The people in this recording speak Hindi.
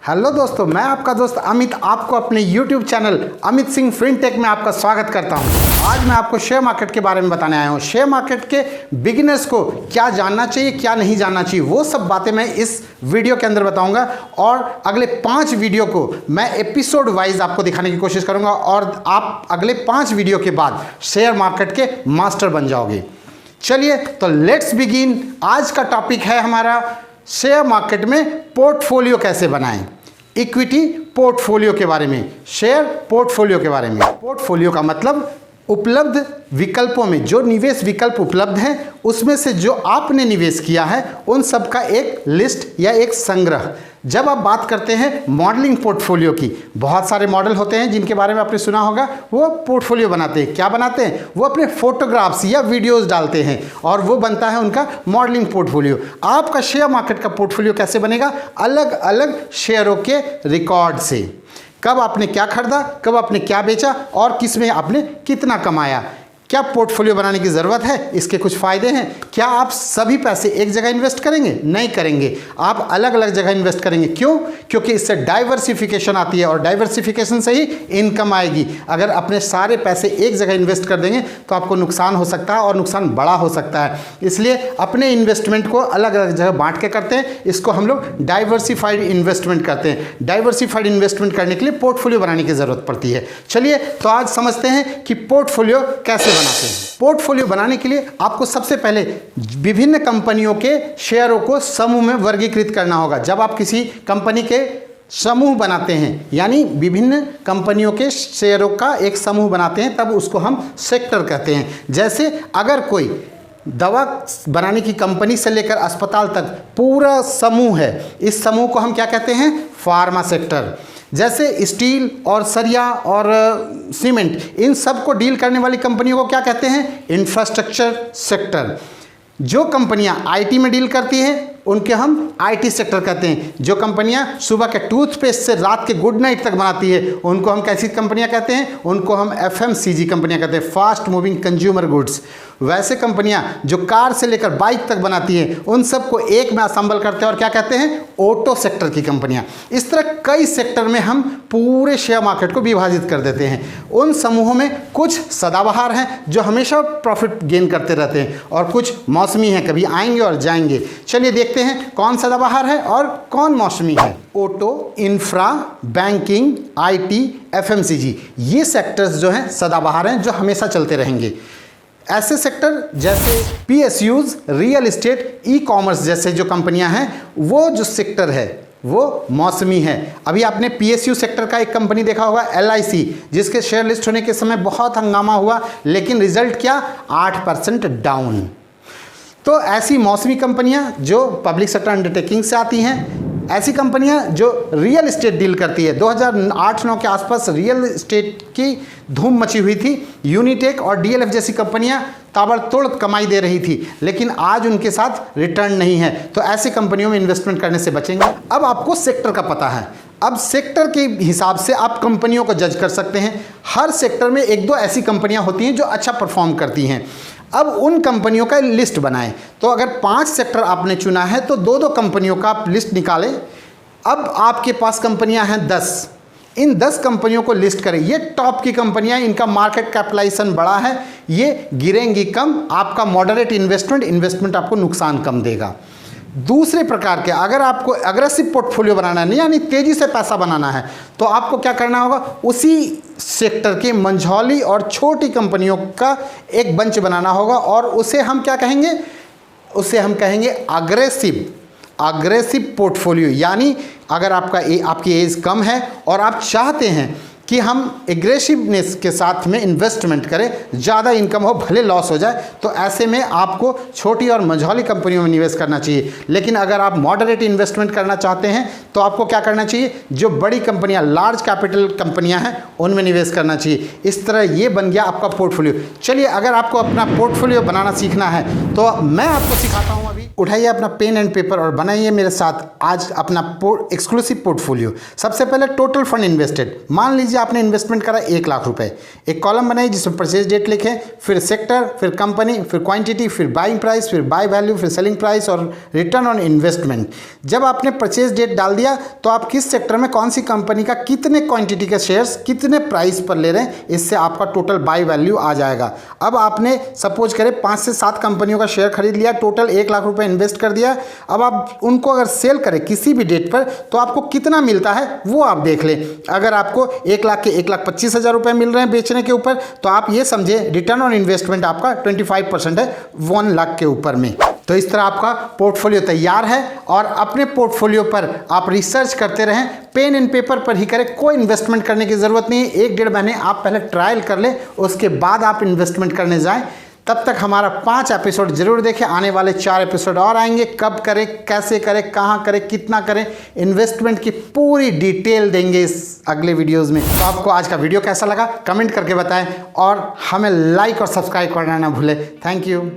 हेलो दोस्तों, मैं आपका दोस्त अमित आपको अपने YouTube channel Amit Singh fintech में आपका स्वागत करता हूं। आज मैं आपको शेयर मार्केट के बारे में बताने आया हूं। शेयर मार्केट के बिगिनर्स को क्या जानना चाहिए, क्या नहीं जानना चाहिए, वो सब बातें मैं इस वीडियो के अंदर बताऊंगा। और अगले 5 वीडियो को मैं एपिसोड वाइज आपको दिखाने की कोशिश करूंगा और आप अगले 5 वीडियो के बाद शेयर मार्केट के मास्टर बन जाओगे। चलिए तो लेट्स बिगिन। आज का टॉपिक है हमारा शेयर मार्केट में पोर्टफोलियो कैसे बनाएं, इक्विटी पोर्टफोलियो के बारे में, शेयर पोर्टफोलियो के बारे में। पोर्टफोलियो का मतलब उपलब्ध विकल्पों में जो निवेश विकल्प उपलब्ध हैं उसमें से जो आपने निवेश किया है उन सब का एक लिस्ट या एक संग्रह। जब आप बात करते हैं मॉडलिंग पोर्टफोलियो की, बहुत सारे मॉडल होते हैं जिनके बारे में आपने सुना होगा। वो पोर्टफोलियो बनाते हैं। क्या बनाते हैं? वो अपने फोटोग्राफ्स या वीडियोस डालते हैं और वो बनता है उनका मॉडलिंग पोर्टफोलियो। आपका शेयर मार्केट का पोर्टफोलियो कैसे बनेगा? अलग अलग शेयरों के रिकॉर्ड से। कब आपने क्या खरीदा, कब आपने क्या बेचा और किस में आपने कितना कमाया। क्या पोर्टफोलियो बनाने की ज़रूरत है? इसके कुछ फ़ायदे हैं। क्या आप सभी पैसे एक जगह इन्वेस्ट करेंगे? नहीं करेंगे, आप अलग अलग जगह इन्वेस्ट करेंगे। क्यों? क्योंकि इससे डाइवर्सिफिकेशन आती है और डाइवर्सिफिकेशन से ही इनकम आएगी। अगर अपने सारे पैसे एक जगह इन्वेस्ट कर देंगे तो आपको नुकसान हो सकता है और नुकसान बड़ा हो सकता है। इसलिए अपने इन्वेस्टमेंट को अलग अलग जगह बांट के करते हैं। इसको हम लोग डाइवर्सिफाइड इन्वेस्टमेंट करते हैं। डाइवर्सिफाइड इन्वेस्टमेंट करने के लिए पोर्टफोलियो बनाने की ज़रूरत पड़ती है। चलिए तो आज समझते हैं कि पोर्टफोलियो कैसे बनाते हैं। पोर्टफोलियो बनाने के लिए आपको सबसे पहले विभिन्न कंपनियों के शेयरों को समूह में वर्गीकृत करना होगा। जब आप किसी कंपनी के समूह बनाते हैं, यानी विभिन्न कंपनियों के शेयरों का एक समूह बनाते हैं, तब उसको हम सेक्टर कहते हैं। जैसे अगर कोई दवा बनाने की कंपनी से लेकर अस्पताल तक पूरा समूह है, इस समूह को हम क्या कहते हैं? Pharma sector. जैसे स्टील और सरिया और सीमेंट, इन सब को डील करने वाली कंपनियों को क्या कहते हैं? Infrastructure sector. जो कंपनियां आईटी में डील करती हैं उनके हम आईटी सेक्टर कहते हैं। जो कंपनियां सुबह के टूथपेस्ट से रात के गुड नाइट तक बनाती है उनको हम कैसी कंपनियां कहते हैं? उनको हम एफएमसीजी कंपनियां कहते हैं, फास्ट मूविंग कंज्यूमर गुड्स। वैसे कंपनियां जो कार से लेकर बाइक तक बनाती हैं उन सबको एक में असेंबल करते हैं और क्या कहते हैं? ऑटो सेक्टर की कंपनियां। इस तरह कई सेक्टर में हम पूरे शेयर मार्केट को विभाजित कर देते हैं। उन समूहों में कुछ सदाबहार हैं जो हमेशा प्रॉफिट गेन करते रहते हैं और कुछ मौसमी हैं, कभी आएंगे और जाएंगे। चलिए देखते हैं कौन सदाबहार है और कौन मौसमी है। Auto, infra, banking, IT, FMCG, ये सेक्टर्स जो हैं सदाबहार हैं, जो हमेशा चलते रहेंगे। ऐसे सेक्टर जैसे PSUs, real estate, e commerce जैसे जो कंपनियां हैं, वो जो सेक्टर है वो मौसमी है। अभी आपने पीएसयू सेक्टर का एक कंपनी देखा होगा, एलआईसी, जिसके शेयर लिस्ट होने के समय बहुत हंगामा हुआ, लेकिन रिजल्ट क्या? 8% डाउन। तो ऐसी मौसमी कंपनियां जो पब्लिक सेक्टर अंडरटेकिंग से आती हैं, ऐसी कंपनियां जो रियल एस्टेट डील करती है। 2008-9 के आसपास रियल एस्टेट की धूम मची हुई थी। यूनिटेक और डीएलएफ जैसी कंपनियां ताबड़तोड़ कमाई दे रही थी, लेकिन आज उनके साथ रिटर्न नहीं है। तो ऐसी कंपनियों में इन्वेस्टमेंट करने से बचेंगे। अब आपको सेक्टर का पता है, अब सेक्टर के हिसाब से आप कंपनियों को जज कर सकते हैं। हर सेक्टर में 1-2 ऐसी कंपनियां होती हैं जो अच्छा परफॉर्म करती हैं। अब उन कंपनियों का लिस्ट बनाएं। तो अगर 5 सेक्टर आपने चुना है तो 2-2 कंपनियों का आप लिस्ट निकालें। अब आपके पास कंपनियां हैं 10, इन 10 कंपनियों को लिस्ट करें। ये टॉप की कंपनियां, इनका मार्केट कैपिटलाइजेशन बड़ा है, ये गिरेंगी कम। आपका मॉडरेट इन्वेस्टमेंट आपको नुकसान कम देगा। दूसरे प्रकार के, अगर आपको अग्रेसिव पोर्टफोलियो बनाना है, यानी तेज़ी से पैसा बनाना है, तो आपको क्या करना होगा? उसी सेक्टर के मंझौली और छोटी कंपनियों का एक बंच बनाना होगा और उसे हम क्या कहेंगे? उसे हम कहेंगे अग्रेसिव पोर्टफोलियो। यानी अगर आपकी एज कम है और आप चाहते हैं कि हम एग्रेसिवनेस के साथ में इन्वेस्टमेंट करें, ज़्यादा इनकम हो भले लॉस हो जाए, तो ऐसे में आपको छोटी और मझौली कंपनियों में निवेश करना चाहिए। लेकिन अगर आप मॉडरेट इन्वेस्टमेंट करना चाहते हैं तो आपको क्या करना चाहिए? जो बड़ी कंपनियां, लार्ज कैपिटल कंपनियां हैं, उनमें निवेश करना चाहिए। इस तरह ये बन गया आपका पोर्टफोलियो। चलिए, अगर आपको अपना पोर्टफोलियो बनाना सीखना है तो मैं आपको सिखाता हूँ। अभी उठाइए अपना पेन एंड पेपर और बनाइए मेरे साथ आज अपना एक्सक्लूसिव पोर्टफोलियो। सबसे पहले टोटल फंड इन्वेस्टेड। मान लीजिए आपने इन्वेस्टमेंट करा 1 लाख रुपए, एक कॉलम बनाई जिसमें परचेज डेट लिखें, फिर सेक्टर, फिर कंपनी, फिर क्वांटिटी, फिर बाइंग प्राइस, फिर बाय वैल्यू, फिर सेलिंग प्राइस और रिटर्न ऑन इन्वेस्टमेंट। जब आपने परचेज डेट डाल दिया तो आप किस सेक्टर में कौन सी कंपनी का कितने क्वांटिटी के शेयर्स कितने प्राइस पर ले रहे हैं, इससे आपका टोटल बाय वैल्यू आ जाएगा। अब आपने सपोज करें 5 से 7 कंपनियों का शेयर खरीद लिया, टोटल 1 लाख रुपए इन्वेस्ट कर दिया। अब आप उनको अगर सेल करें किसी भी डेट पर तो आपको कितना मिलता है वो आप देख लें। अगर आपको 1 लाख के 1,25,000 रुपए मिल रहे हैं बेचने के ऊपर, तो आप ये समझे रिटर्न ऑन इन्वेस्टमेंट आपका 25% है 1 लाख के ऊपर में। तो इस तरह आपका पोर्टफोलियो तैयार है और अपने पोर्टफोलियो पर आप रिसर्च करते रहें, पेन एंड पेपर पर ही करें, कोई इन्वेस्टमेंट करने की ज़रूरत नहीं है। 1-1.5 महीने आप पहले ट्रायल कर लें, उसके बाद आप इन्वेस्टमेंट करने जाएं। तब तक हमारा 5 एपिसोड जरूर देखें, आने वाले 4 एपिसोड और आएंगे। कब करें, कैसे करें, कहाँ करें, कितना करें, इन्वेस्टमेंट की पूरी डिटेल देंगे इस अगले वीडियोस में। तो आपको आज का वीडियो कैसा लगा कमेंट करके बताएं और हमें लाइक और सब्सक्राइब करना ना भूलें। Thank you.